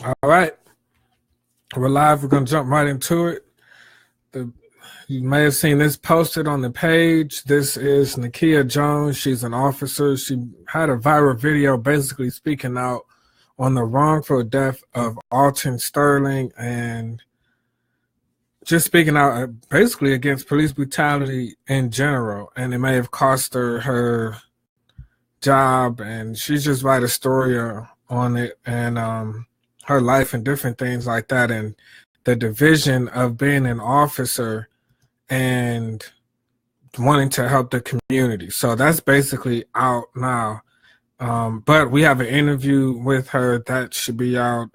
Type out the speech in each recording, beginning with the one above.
All right, we're live. We're going to jump right into it. You may have seen this posted on the page. This is Nakia Jones. She's an officer. She had a viral video basically speaking out on the wrongful death of Alton Sterling and just speaking out basically against police brutality in general. And it may have cost her job, and she's just write a story on it and her life and different things like that, and the division of being an officer and wanting to help the community. So that's basically out now. But we have an interview with her that should be out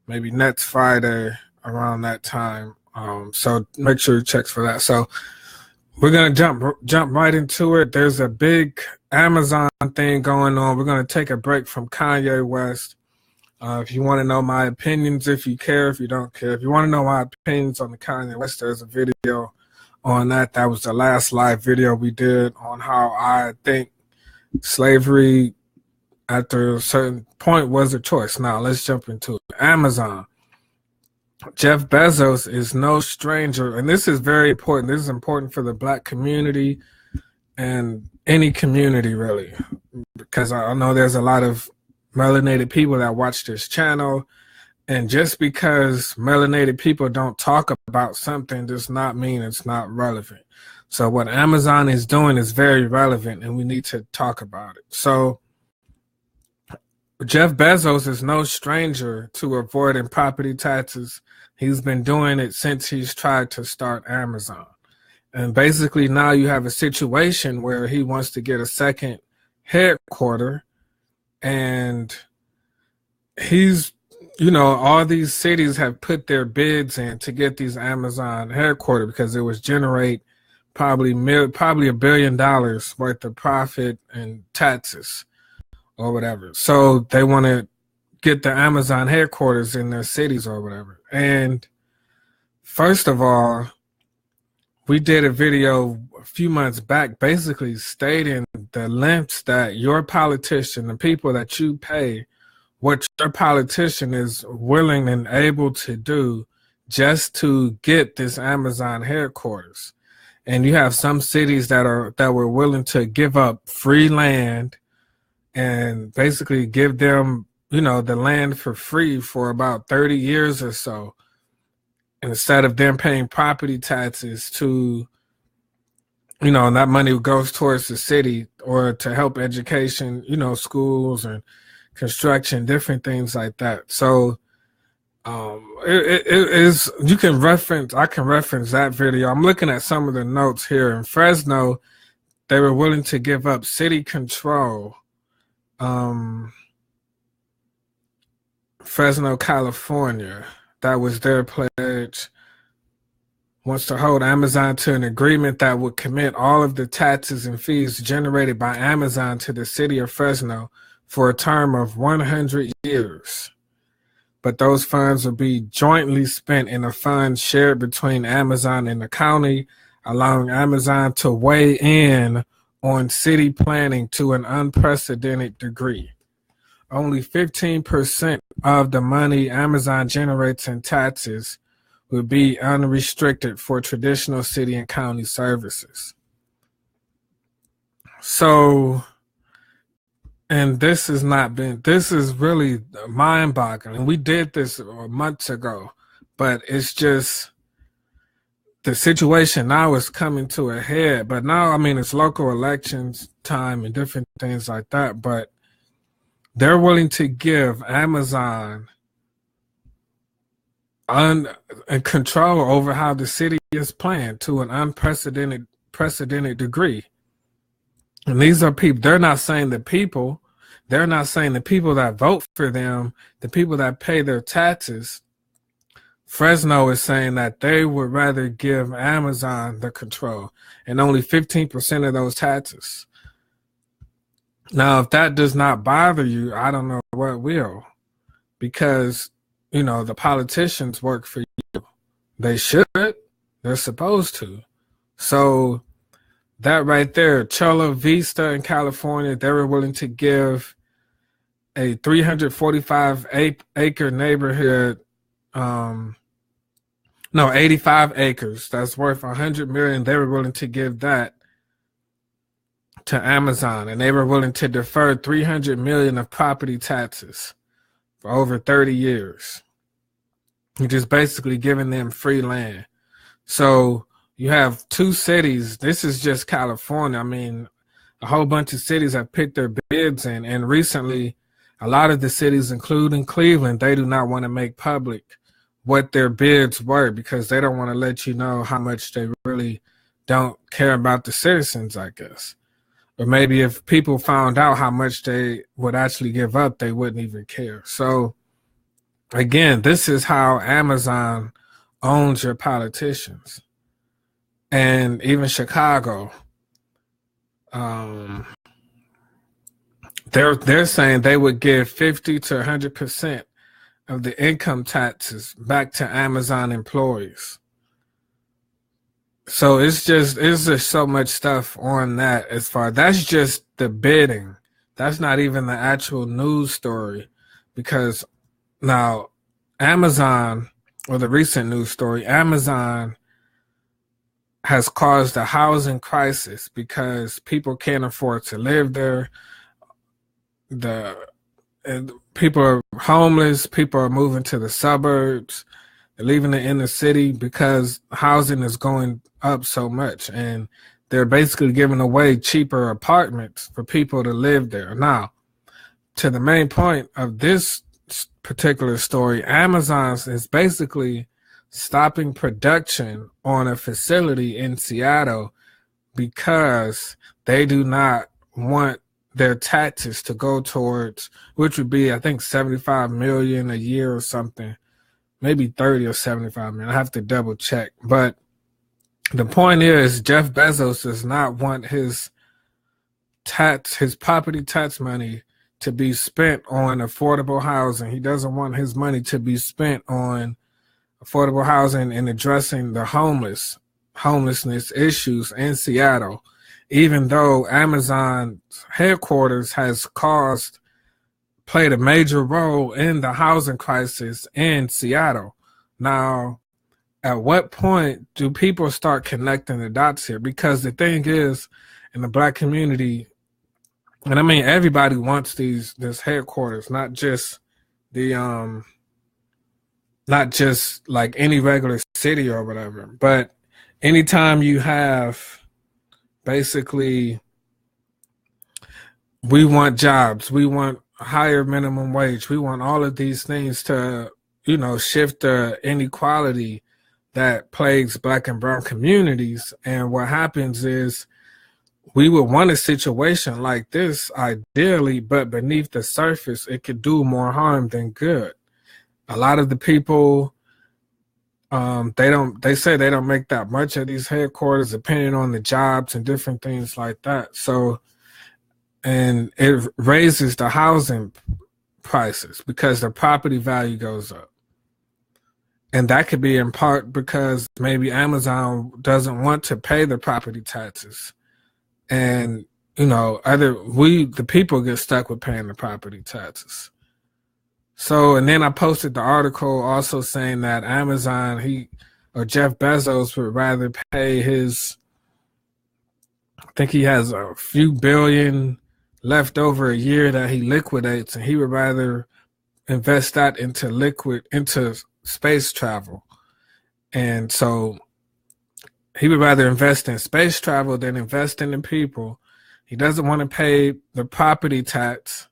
maybe next Friday around that time. So make sure you check for that. So we're gonna jump right into it. There's a big Amazon thing going on. We're gonna take a break from Kanye West. If you want to know my opinions, if you care, if you don't care, if you want to know my opinions on the Kanye West, there's a video on that. That was the last live video we did on how I think slavery after a certain point was a choice. Now let's jump into it. Amazon. Jeff Bezos is no stranger, and this is very important. This is important for the Black community and any community really, because I know there's a lot of melanated people that watch this channel, and just because melanated people don't talk about something does not mean it's not relevant. So what Amazon is doing is very relevant, and we need to talk about it. So Jeff Bezos is no stranger to avoiding property taxes. He's been doing it since he's tried to start Amazon. And basically now you have a situation where he wants to get a second headquarters, and he's, all these cities have put their bids in to get these Amazon headquarters because it was generate probably $1 billion worth of profit and taxes or whatever. So they want to get the Amazon headquarters in their cities or whatever. And first of all, we did a video a few months back basically stating the lengths that your politician, the people that you pay, what your politician is willing and able to do just to get this Amazon headquarters. And you have some cities that were willing to give up free land and basically give them, the land for free for about 30 years or so, instead of them paying property taxes to, and that money goes towards the city or to help education, schools and construction, different things like that. So it is, I can reference that video. I'm looking at some of the notes here. In Fresno, they were willing to give up city control. Fresno, California, that was their pledge, wants to hold Amazon to an agreement that would commit all of the taxes and fees generated by Amazon to the city of Fresno for a term of 100 years. But those funds will be jointly spent in a fund shared between Amazon and the county, allowing Amazon to weigh in on city planning to an unprecedented degree. Only 15% of the money Amazon generates in taxes would be unrestricted for traditional city and county services. So, and this is really mind-boggling. We did this months ago, but it's just the situation now is coming to a head. But now, it's local elections time and different things like that, but they're willing to give Amazon control over how the city is planned to an unprecedented degree. And these are people, they're not saying the people that vote for them, the people that pay their taxes. Fresno is saying that they would rather give Amazon the control and only 15% of those taxes. Now, if that does not bother you, I don't know what will, because, the politicians work for you. They should. They're supposed to. So that right there, Chula Vista in California, they were willing to give a 345 acre neighborhood, no, 85 acres that's worth 100 million. They were willing to give that to Amazon, and they were willing to defer 300 million of property taxes for over 30 years. You're just basically giving them free land. So you have two cities. This is just California. I mean, a whole bunch of cities have picked their bids in, and recently a lot of the cities, including Cleveland, they do not want to make public what their bids were because they don't want to let you know how much they really don't care about the citizens, I guess. Or maybe if people found out how much they would actually give up, they wouldn't even care. So again, this is how Amazon owns your politicians. And even Chicago, they're saying they would give 50 to 100% of the income taxes back to Amazon employees. So it's just so much stuff on that. As far that's just the bidding. That's not even the actual news story, because now Amazon, or the recent news story, Amazon has caused a housing crisis because people can't afford to live there. People are homeless. People are moving to the suburbs. They're leaving the inner city because housing is going up so much, and they're basically giving away cheaper apartments for people to live there. Now, to the main point of this particular story, Amazon is basically stopping production on a facility in Seattle because they do not want their taxes to go towards, which would be, I think, 75 million a year or something, maybe 30 or 75 million. I have to double check. But the point is, Jeff Bezos does not want his property tax money to be spent on affordable housing. He doesn't want his money to be spent on affordable housing and addressing the homelessness issues in Seattle, even though Amazon's headquarters has played a major role in the housing crisis in Seattle. Now, at what point do people start connecting the dots here? Because the thing is, in the Black community, and I mean everybody wants this headquarters, not just like any regular city or whatever, but anytime you have, basically, we want jobs, we want higher minimum wage, we want all of these things to, shift the inequality that plagues Black and brown communities. And what happens is, we would want a situation like this ideally, but beneath the surface, it could do more harm than good. A lot of the people, they say they don't make that much of these headquarters, depending on the jobs and different things like that. So, and it raises the housing prices because the property value goes up. And that could be in part because maybe Amazon doesn't want to pay the property taxes. And, the people get stuck with paying the property taxes. So, and then I posted the article also saying that Amazon, Jeff Bezos would rather pay I think he has a few billion left over a year that he liquidates, and he would rather invest that into space travel. And so he would rather invest in space travel than investing in people. He doesn't want to pay the property tax.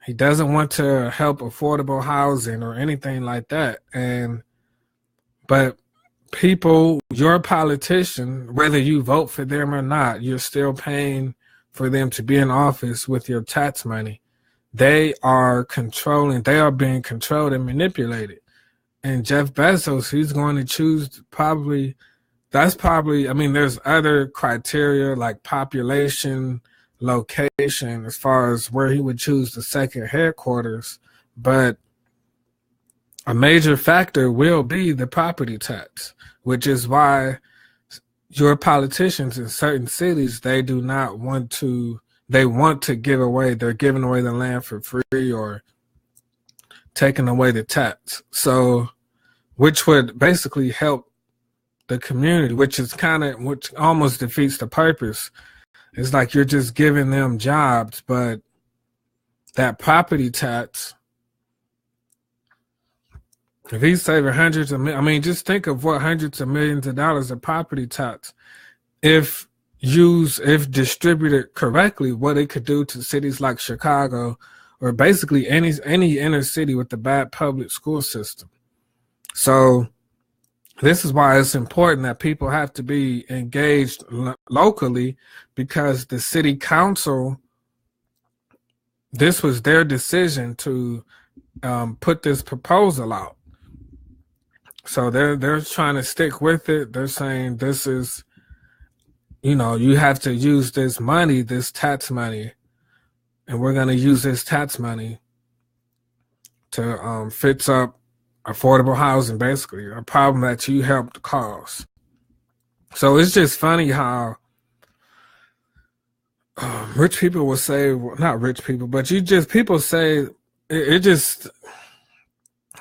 He doesn't want to help affordable housing or anything like that. But people, your politician, whether you vote for them or not, you're still paying for them to be in office with your tax money. They are being controlled and manipulated. And Jeff Bezos, he's going to choose there's other criteria like population, location, as far as where he would choose the second headquarters. But a major factor will be the property tax, which is why your politicians in certain cities, they they want to give away. They're giving away the land for free or taking away the tax. So, which would basically help the community, which almost defeats the purpose. It's like you're just giving them jobs, but that property tax, if he's saving hundreds of millions, I mean, just think of what hundreds of millions of dollars of property tax, if distributed correctly, what it could do to cities like Chicago or basically any inner city with a bad public school system. So this is why it's important that people have to be engaged locally, because the city council, this was their decision to put this proposal out. So they're trying to stick with it. They're saying this is, you have to use this money, this tax money, and we're going to use this tax money to fix up affordable housing, basically, a problem that you helped cause. So it's just funny how rich people will say, well, not rich people, but people say it's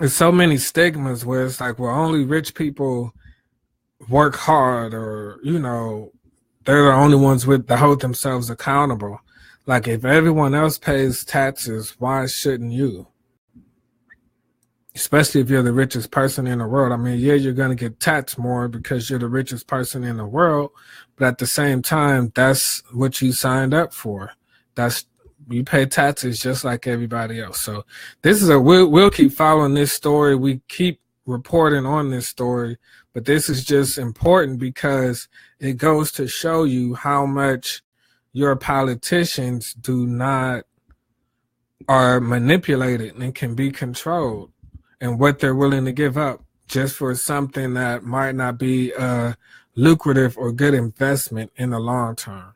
so many stigmas where it's like, well, only rich people work hard, or, they're the only ones that hold themselves accountable. Like, if everyone else pays taxes, why shouldn't you? Especially if you're the richest person in the world. I mean, yeah, you're going to get taxed more because you're the richest person in the world, but at the same time, that's what you signed up for. You pay taxes just like everybody else. So this is we'll keep following this story. We keep reporting on this story, but this is just important because it goes to show you how much your politicians are manipulated and can be controlled, and what they're willing to give up just for something that might not be a lucrative or good investment in the long term.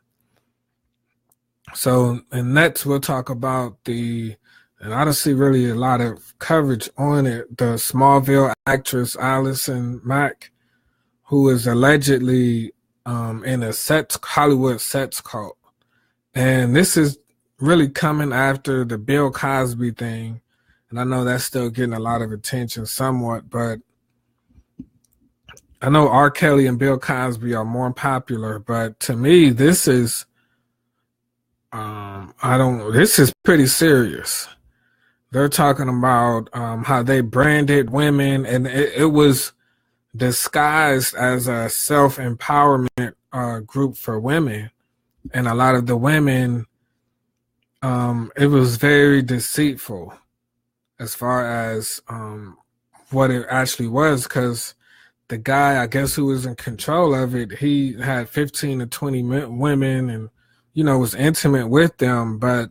So, and next we'll talk about and I don't see really a lot of coverage on it, the Smallville actress Allison Mack, who is allegedly in a Hollywood sex cult. And this is really coming after the Bill Cosby thing. And I know that's still getting a lot of attention somewhat, but I know R. Kelly and Bill Cosby are more popular, but to me, this is pretty serious. They're talking about how they branded women, and it was disguised as a self-empowerment group for women. And a lot of the women, it was very deceitful as far as what it actually was, because the guy, I guess, who was in control of it, he had 15 to 20 women and, was intimate with them, but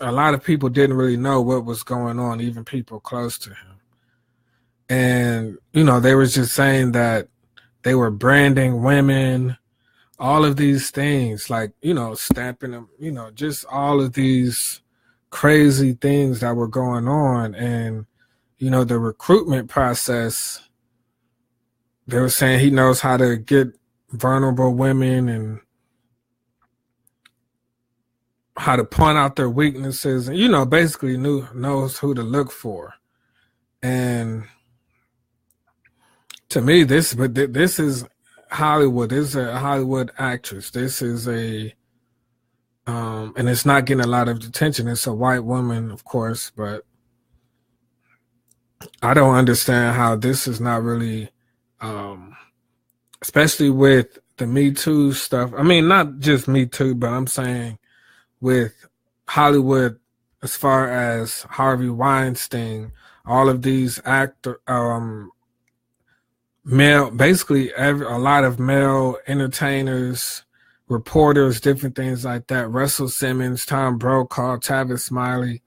a lot of people didn't really know what was going on, even people close to him. And, they were just saying that they were branding women, all of these things, like, stamping them, just all of these crazy things that were going on. And, the recruitment process, they were saying he knows how to get vulnerable women and how to point out their weaknesses, and, basically knows who to look for. And to me, this is Hollywood. This is a Hollywood actress. This is and it's not getting a lot of attention. It's a white woman, of course, but I don't understand how this is not really, especially with the Me Too stuff. I mean, not just Me Too, but I'm saying with Hollywood, as far as Harvey Weinstein, all of these basically a lot of male entertainers, reporters, different things like that. Russell Simmons, Tom Brokaw, Tavis Smiley.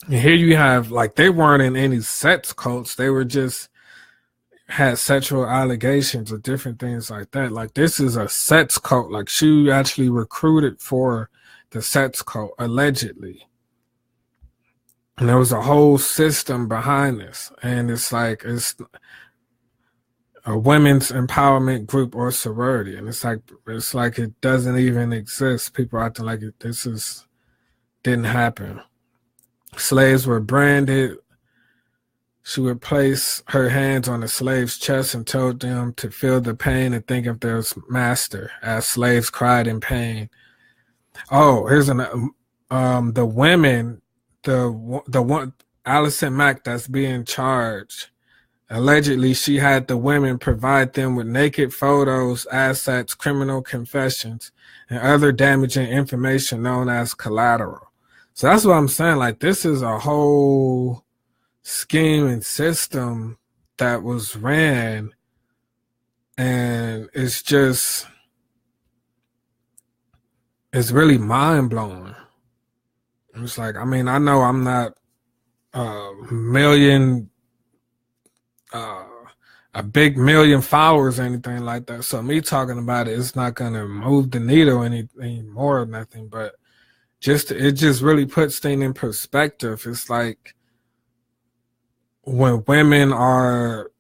And here you have, like, they weren't in any sex cults. They were just had sexual allegations or different things like that. Like, this is a sex cult. Like, she actually recruited for the sex cult, allegedly. And there was a whole system behind this. And it's like, a women's empowerment group or sorority, and it's like it doesn't even exist. People acting like didn't happen. Slaves were branded. She would place her hands on the slave's chest and told them to feel the pain and think of their master as slaves cried in pain. Oh, here's the women, the one Allison Mack that's being charged. Allegedly, she had the women provide them with naked photos, assets, criminal confessions, and other damaging information known as collateral. So that's what I'm saying. Like, this is a whole scheme and system that was ran, and it's really mind-blowing. It's like, I mean, I know I'm not a big million followers or anything like that, so me talking about it's not gonna move the needle any more or nothing, but it just really puts things in perspective. It's like, when women are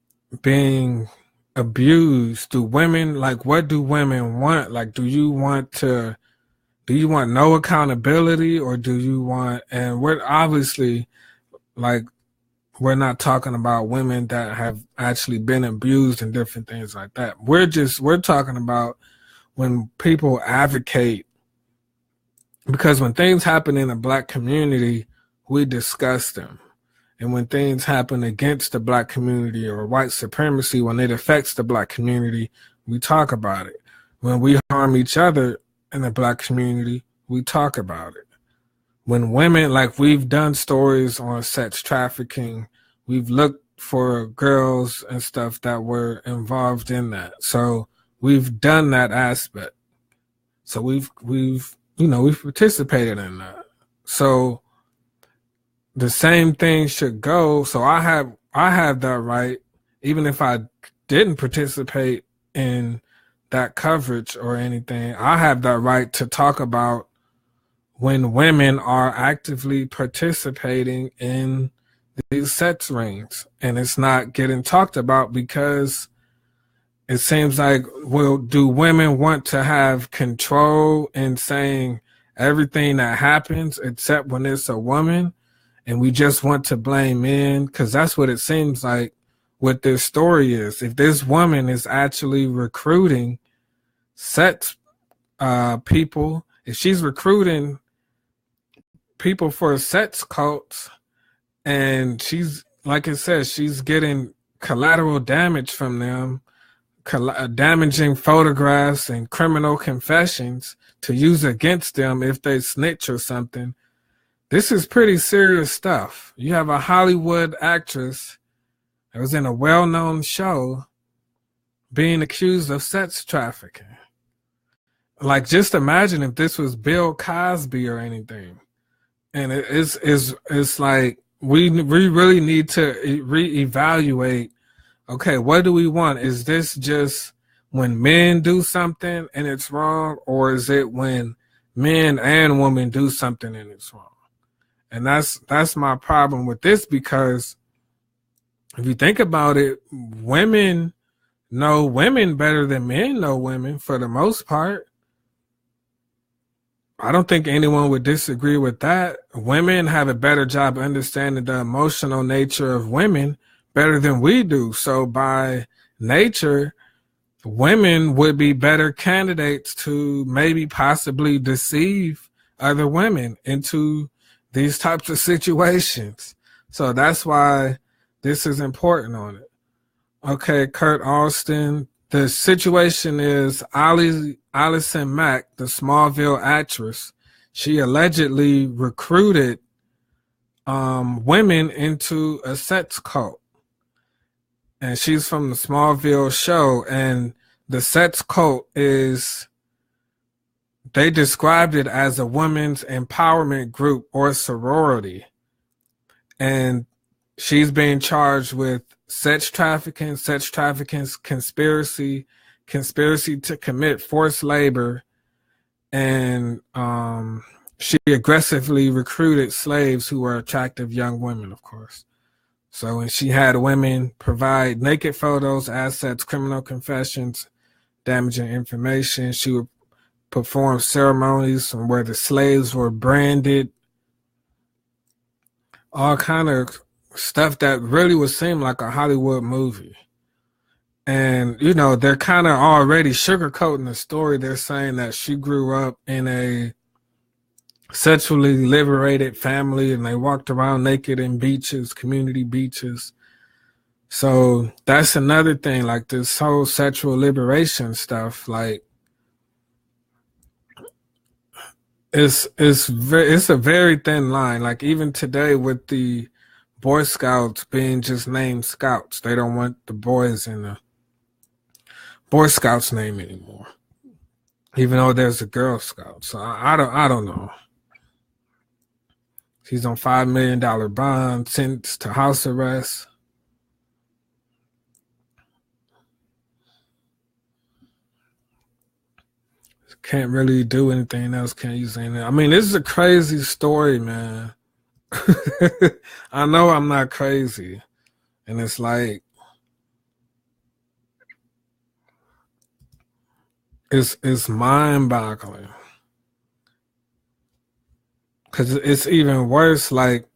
being abused, what do women want? Like, do you want no accountability, or do you want, and we're obviously, like, we're not talking about women that have actually been abused and different things like that. We're talking about when people advocate, because when things happen in the Black community, we discuss them. And when things happen against the Black community or white supremacy, when it affects the Black community, we talk about it. When we harm each other in the Black community, we talk about it. When women, like, we've done stories on sex trafficking, we've looked for girls and stuff that were involved in that. So we've done that aspect. So we've participated in that. So the same thing should go. So I have that right, even if I didn't participate in that coverage or anything. I have that right to talk about when women are actively participating in these sex rings, and it's not getting talked about because it seems like, well, do women want to have control in saying everything that happens except when it's a woman? And we just want to blame men, because that's what it seems like what this story is. If this woman is actually recruiting sex people, if she's recruiting people for sex cults, and she's, like it says, she's getting collateral damage from them, damaging photographs and criminal confessions to use against them if they snitch or something. This is pretty serious stuff. You have a Hollywood actress that was in a well-known show being accused of sex trafficking. Like, just imagine if this was Bill Cosby or anything. And it's like, we really need to reevaluate, okay, what do we want? Is this just when men do something and it's wrong, or is it when men and women do something and it's wrong? And that's my problem with this, because if you think about it, women know women better than men know women for the most part. I don't think anyone would disagree with that. Women have a better job understanding the emotional nature of women better than we do. So by nature, women would be better candidates to maybe possibly deceive other women into these types of situations. So that's why this is important on it. Okay, Kurt Austin. The situation is Allison Mack, the Smallville actress, she allegedly recruited women into a sex cult. And she's from the Smallville show. And the sex cult they described it as a women's empowerment group or sorority. And she's being charged with sex trafficking, conspiracy to commit forced labor, and she aggressively recruited slaves who were attractive young women, of course. So when she had women provide naked photos, assets, criminal confessions, damaging information, she would perform ceremonies where the slaves were branded, all kind of stuff that really would seem like a Hollywood movie. And, they're kind of already sugarcoating the story. They're saying that she grew up in a sexually liberated family and they walked around naked in beaches, community beaches. So that's another thing, like this whole sexual liberation stuff, like it's a very thin line. Like even today with the Boy Scouts being just named Scouts, they don't want the boys in the Boy Scouts name anymore, even though there's a Girl Scout. So I don't know. He's on $5 million bond, sentenced to house arrest. Can't really do anything else. Can't use anything. I mean, this is a crazy story, man. I know I'm not crazy. And it's like, it's mind-boggling. Because it's even worse, like,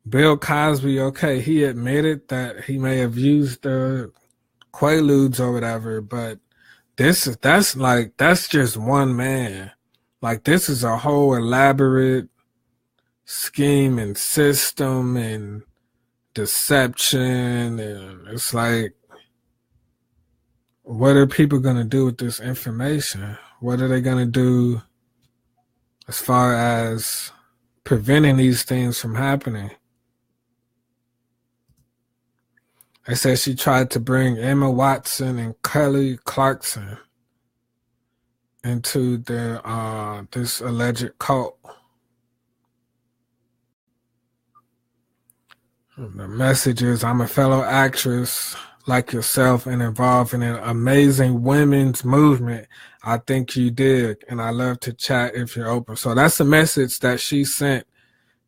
Bill Cosby, okay, he admitted that he may have used the Quaaludes or whatever, but that's just one man. Like, this is a whole elaborate scheme and system and deception, and it's like, what are people going to do with this information? What are they going to do as far as preventing these things from happening? They said she tried to bring Emma Watson and Kelly Clarkson into this alleged cult. The message is, I'm a fellow actress like yourself and involved in an amazing women's movement. I think you dig, and I love to chat if you're open. So that's the message that she sent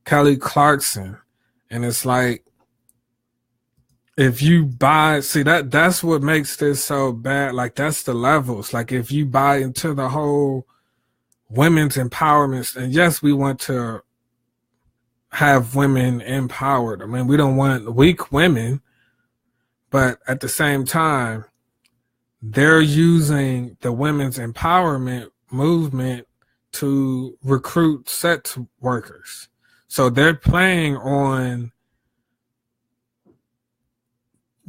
Kelly Clarkson. And it's like, if you buy, see, that's what makes this so bad. Like, that's the levels. Like, if you buy into the whole women's empowerment, and yes, we want to have women empowered. I mean, we don't want weak women, but at the same time, they're using the women's empowerment movement to recruit sex workers. So they're playing on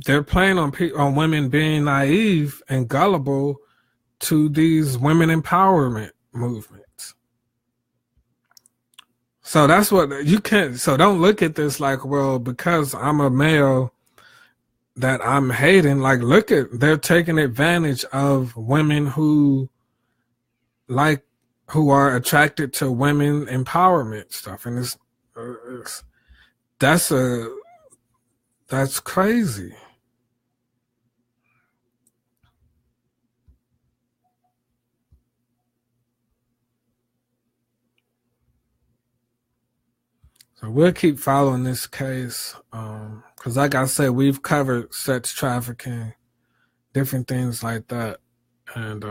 women being naive and gullible to these women empowerment movements. So that's what you can't. So don't look at this like, well, because I'm a male that I'm hating. Like, they're taking advantage of women who are attracted to women empowerment stuff, and that's crazy. So we'll keep following this case, because like I said, we've covered sex trafficking, different things like that, and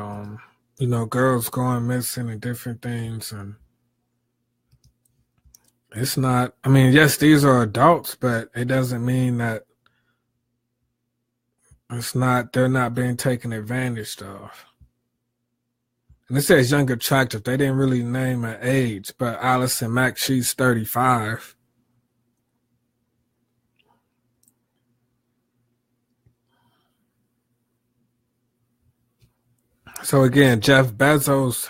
girls going missing and different things, and it's not. I mean, yes, these are adults, but it doesn't mean that they're not being taken advantage of. And it says young attractive. They didn't really name an age, but Allison Mack, she's 35. So again, Jeff Bezos,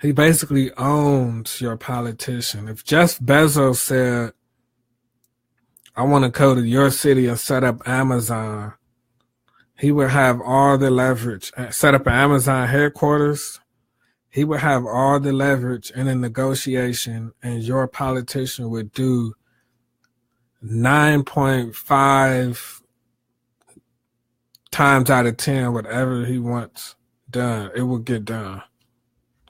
he basically owns your politician. If Jeff Bezos said, I want to go to your city and set up Amazon, he would have all the leverage. Set up an Amazon headquarters, he would have all the leverage in a negotiation, and your politician would do 9.5 times out of 10 whatever he wants done. It will get done.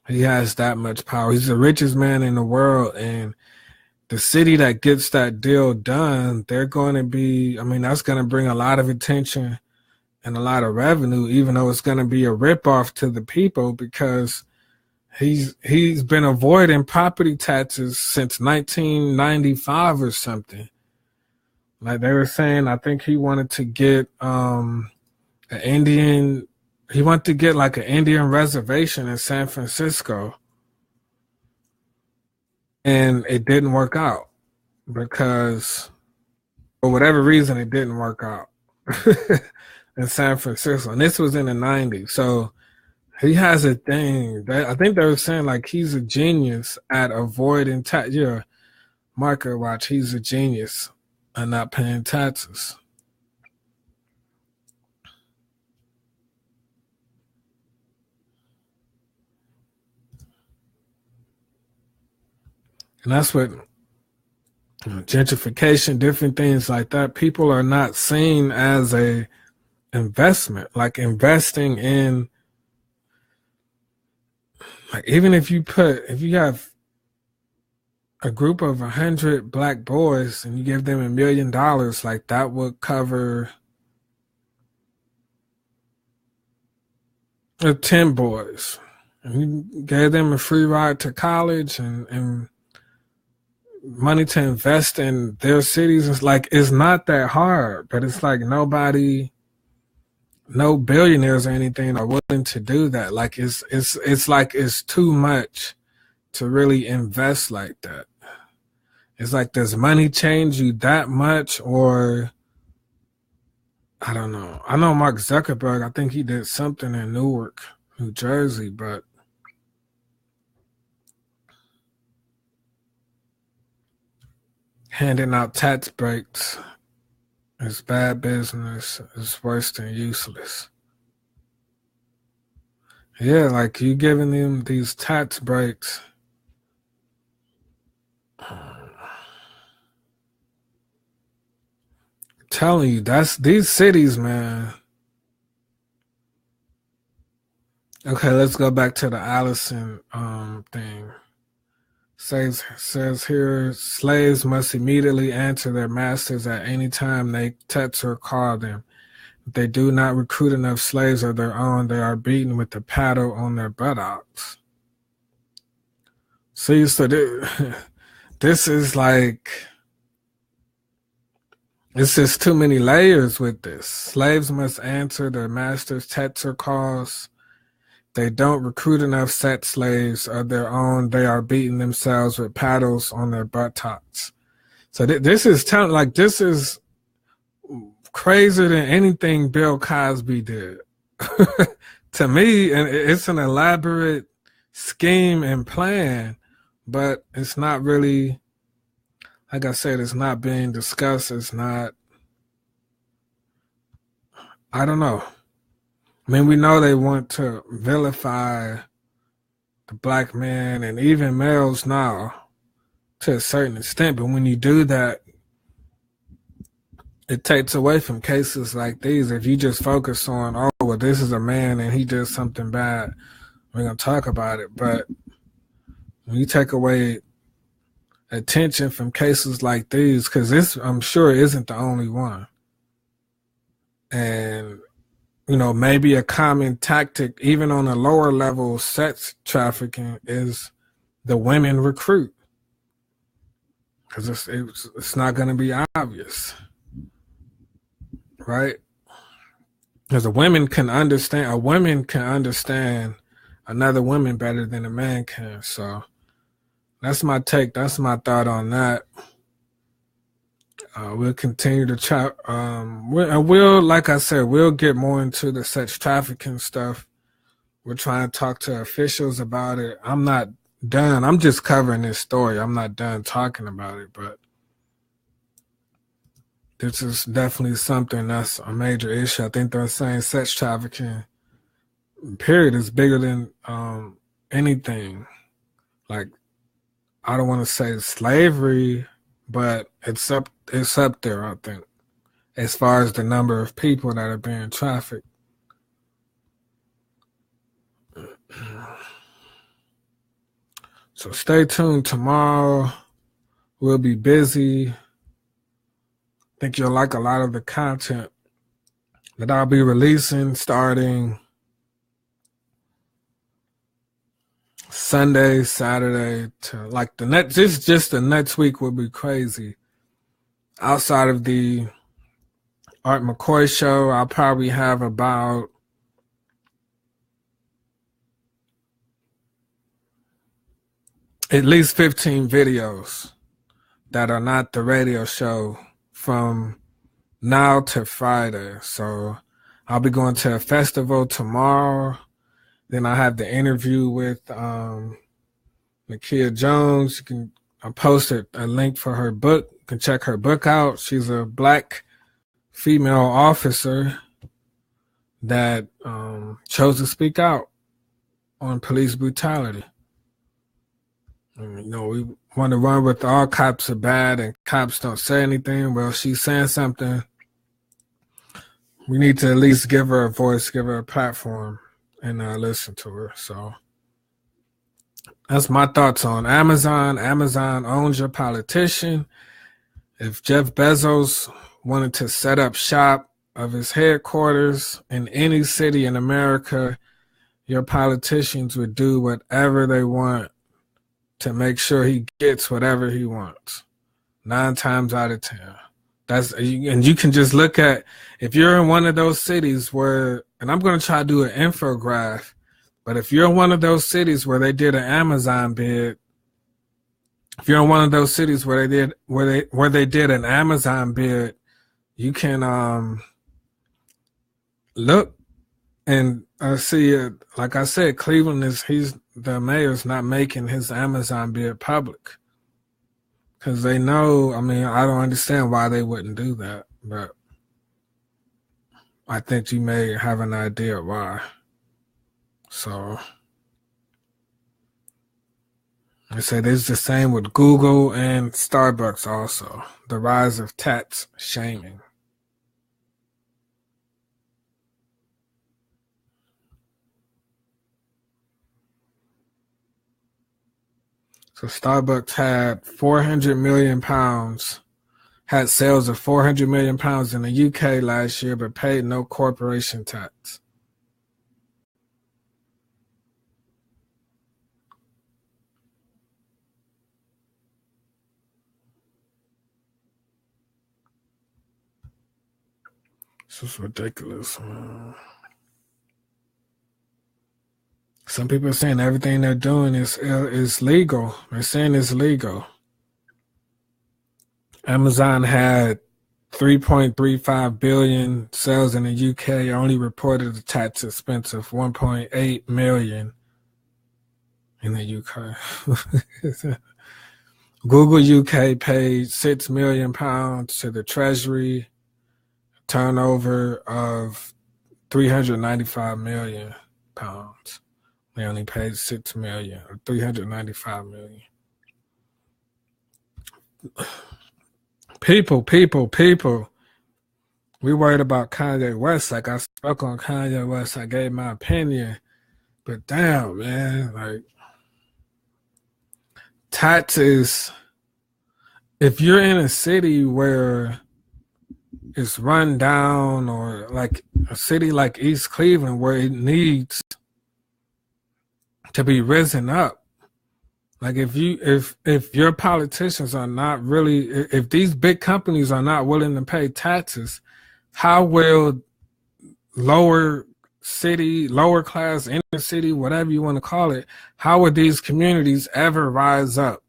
He has that much power. He's the richest man in the world, and the city that gets that deal done, they're going to be, I mean, that's going to bring a lot of attention and a lot of revenue, even though it's going to be a ripoff to the people, because he's been avoiding property taxes since 1995 or something. Like they were saying, I think he wanted to get he wanted to get like an Indian reservation in San Francisco, and it didn't work out because for whatever reason it didn't work out in San Francisco, and this was in the 90s. So he has a thing that I think they were saying like he's a genius at avoiding tax. Yeah, Market Watch, he's a genius at not paying taxes. And that's what gentrification, different things like that, people are not seen as a investment, like investing in, like even if you have a group of 100 black boys and you give them $1 million, like that would cover 10 boys. And you gave them a free ride to college and money to invest in their cities. It's like, it's not that hard, but it's like no billionaires or anything are willing to do that. Like it's like it's too much to really invest like that. It's like, does money change you that much? Or I don't know. I know Mark Zuckerberg, I think he did something in Newark, New Jersey, but handing out tax breaks is bad business. It's worse than useless. Yeah, like you giving them these tax breaks. I'm telling you, that's these cities, man. Okay, let's go back to the Allison thing. Says here, slaves must immediately answer their masters at any time they touch or call them. If they do not recruit enough slaves of their own, they are beaten with the paddle on their buttocks. See, so this is like, it's just too many layers with this. Slaves must answer their masters' touch or calls. They don't recruit enough sex slaves of their own. They are beating themselves with paddles on their buttocks. So this is this is crazier than anything Bill Cosby did. To me, and it's an elaborate scheme and plan, but it's not really, like I said, it's not being discussed. It's not, I don't know. I mean, we know they want to vilify the black man and even males now to a certain extent, but when you do that, it takes away from cases like these. If you just focus on, oh, well, this is a man and he did something bad, we're going to talk about it. But when you take away attention from cases like these, because this, I'm sure, isn't the only one. And maybe a common tactic, even on a lower level sex trafficking, is the women recruit. Because it's not going to be obvious. Right? Because a woman can understand another woman better than a man can. So that's my take. That's my thought on that. We'll continue to chat. We'll, like I said, we'll get more into the sex trafficking stuff. We're trying to talk to officials about it. I'm not done. I'm just covering this story. I'm not done talking about it, but this is definitely something that's a major issue. I think they're saying sex trafficking, period, is bigger than anything. Like, I don't want to say slavery, but it's up there, I think, as far as the number of people that are being trafficked. So stay tuned tomorrow. We'll be busy. I think you'll like a lot of the content that I'll be releasing starting Sunday, Saturday to like the next. Just the next week will be crazy. Outside of the Art McCoy show, I'll probably have about at least 15 videos that are not the radio show from now to Friday. So I'll be going to a festival tomorrow. Then I have the interview with Nakia Jones. I posted a link for her book. You can check her book out. She's a Black female officer that chose to speak out on police brutality. And, we want to run with all cops are bad and cops don't say anything. Well, she's saying something. We need to at least give her a voice, give her a platform, and listen to her. So that's my thoughts on Amazon. Amazon owns your politician. If Jeff Bezos wanted to set up shop of his headquarters in any city in America, your politicians would do whatever they want to make sure he gets whatever he wants. 9 times out of 10. And you can just look at, if you're in one of those cities where, and I'm going to try to do an infograph, but if you're in one of those cities where they did an Amazon bid, if you're in one of those cities where they did an Amazon bid, you can look and see it. Like I said, Cleveland the mayor's not making his Amazon bid public because they know. I mean, I don't understand why they wouldn't do that, but I think you may have an idea why. So I said it's the same with Google and Starbucks also. The rise of tax shaming. So Starbucks had 400 million pounds, had sales of 400 million pounds in the UK last year, but paid no corporation tax. This is ridiculous. Some people are saying everything they're doing is legal. They're saying it's legal. Amazon had 3.35 billion sales in the UK, only reported a tax expense of 1.8 million in the UK. Google UK paid 6 million pounds to the Treasury, turnover of 395 million pounds. They only paid 6 million or 395 million. People. We worried about Kanye West. Like, I spoke on Kanye West. I gave my opinion. But damn, man, like, taxes, if you're in a city where it's run down, or like a city like East Cleveland where it needs to be risen up, like if your politicians are not really, if these big companies are not willing to pay taxes, how will lower class, inner city, whatever you want to call it, how would these communities ever rise up?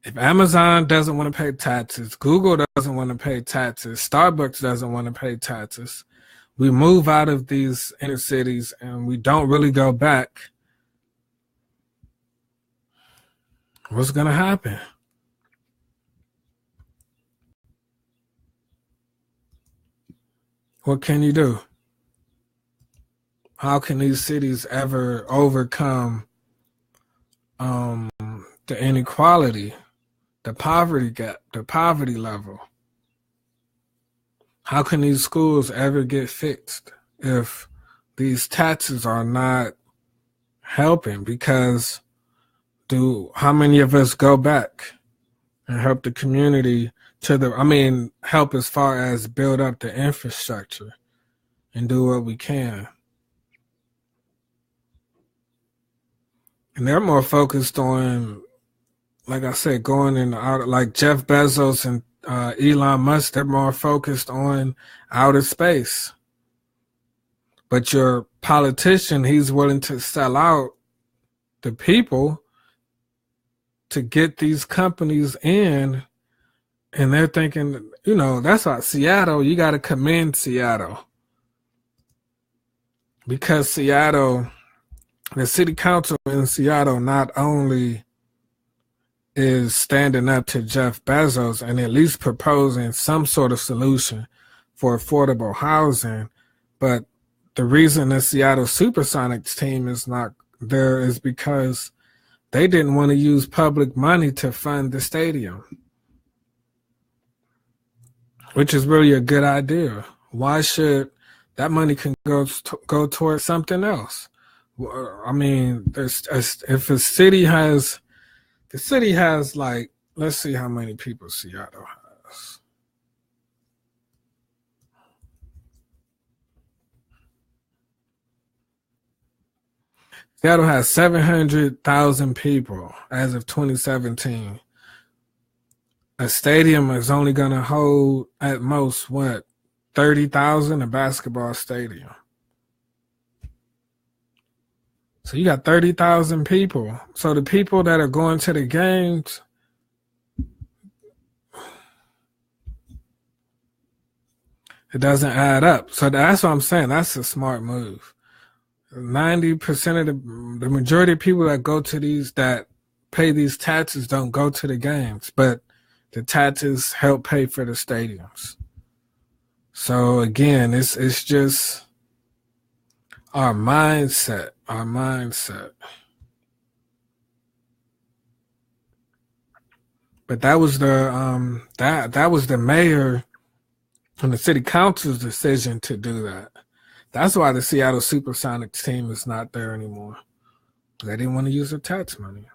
If Amazon doesn't want to pay taxes, Google doesn't want to pay taxes, Starbucks doesn't want to pay taxes, we move out of these inner cities and we don't really go back, what's going to happen? What can you do? How can these cities ever overcome the inequality, the poverty gap, the poverty level? How can these schools ever get fixed if these taxes are not helping? Because how many of us go back and help the community help as far as build up the infrastructure and do what we can? And they're more focused on, like I said, going in out, like Jeff Bezos and Elon Musk, they're more focused on outer space. But your politician, he's willing to sell out the people to get these companies in, and they're thinking, that's why Seattle, you got to commend Seattle. Because Seattle, the city council in Seattle not only is standing up to Jeff Bezos and at least proposing some sort of solution for affordable housing, but the reason the Seattle Supersonics team is not there is because they didn't want to use public money to fund the stadium, which is really a good idea. Why should that money can go towards something else? I mean, if a city has, the city has like, let's see how many people Seattle has. Seattle has 700,000 people as of 2017. A stadium is only going to hold at most, 30,000, a basketball stadium. So you got 30,000 people. So the people that are going to the games, it doesn't add up. So that's what I'm saying. That's a smart move. 90% of the majority of people that go to these, that pay these taxes, don't go to the games, but the taxes help pay for the stadiums. So again, it's just our mindset. But that was the that was the mayor and the city council's decision to do that. That's why the Seattle Supersonics team is not there anymore. They didn't want to use their tax money.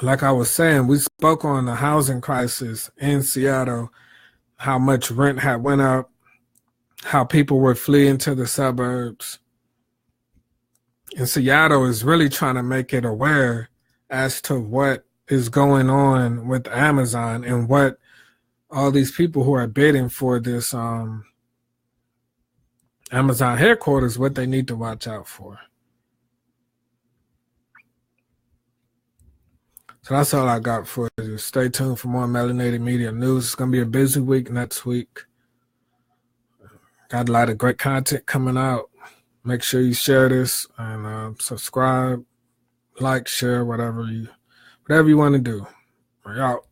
Like I was saying, we spoke on the housing crisis in Seattle, how much rent had went up, how people were fleeing to the suburbs. And Seattle is really trying to make it aware as to what is going on with Amazon and what all these people who are bidding for this Amazon headquarters, what they need to watch out for. So that's all I got for you. Stay tuned for more Melanated Media news. It's going to be a busy week next week. Got a lot of great content coming out. Make sure you share this and subscribe, like, share, whatever you want to do. We're out.